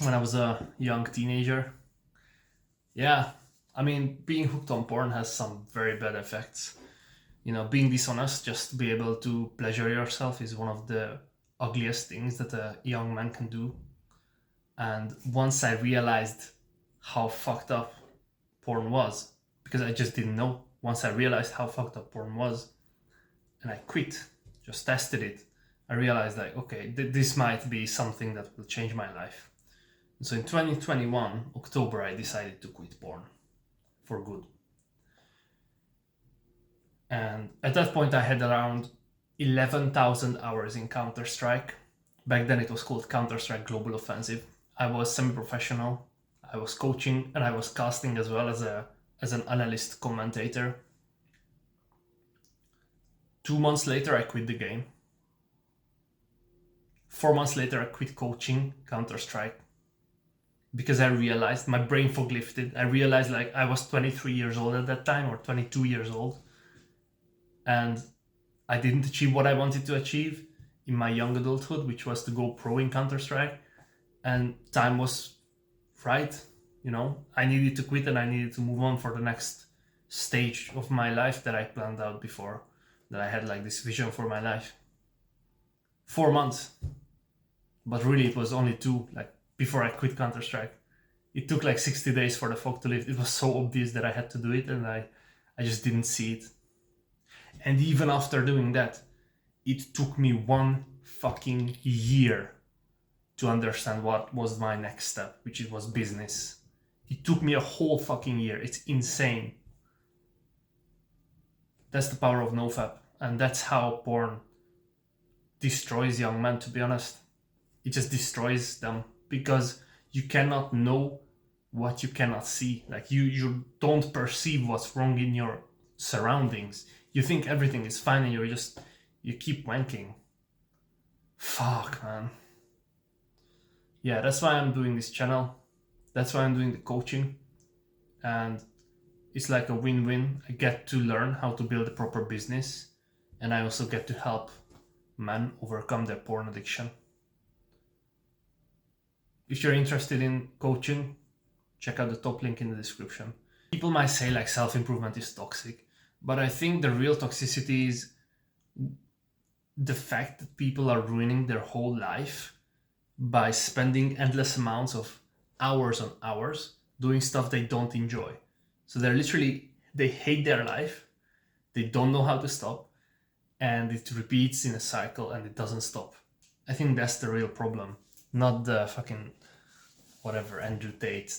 when I was a young teenager. Yeah, I mean, being hooked on porn has some very bad effects. You know, being dishonest just to be able to pleasure yourself is one of the ugliest things that a young man can do. And once I realized how fucked up porn was, because I just didn't know, once I realized how fucked up porn was, and I quit, just tested it, I realized like, okay, this might be something that will change my life. And so in 2021, October, I decided to quit porn for good. And at that point, I had around 11,000 hours in Counter-Strike. Back then, it was called Counter-Strike Global Offensive. I was semi-professional. I was coaching and I was casting as well as an analyst commentator. 2 months later, I quit the game. 4 months later, I quit coaching Counter-Strike because I realized my brain fog lifted. I realized like I was 23 years old at that time, or 22 years old, and I didn't achieve what I wanted to achieve in my young adulthood, which was to go pro in Counter-Strike. And time was right. You know, I needed to quit and I needed to move on for the next stage of my life that I planned out before, that I had like this vision for my life. 4 months, but really it was only two, like before I quit Counter-Strike. It took like 60 days for the fog to lift. It was so obvious that I had to do it, and I just didn't see it. And even after doing that, it took me 1 fucking year to understand what was my next step, which it was business. It took me a whole fucking year. It's insane. That's the power of NoFap, and that's how porn destroys young men, to be honest. It just destroys them because you cannot know what you cannot see. Like you don't perceive what's wrong in your surroundings. You think everything is fine and you keep wanking. Fuck, man. Yeah, that's why I'm doing this channel. That's why I'm doing the coaching. And it's like a win-win. I get to learn how to build a proper business, and I also get to help men overcome their porn addiction. If you're interested in coaching, check out the top link in the description. People might say like self-improvement is toxic, but I think the real toxicity is the fact that people are ruining their whole life by spending endless amounts of hours on hours doing stuff they don't enjoy. So they hate their life, they don't know how to stop, and it repeats in a cycle and it doesn't stop. I think that's the real problem, not the fucking whatever Andrew Tate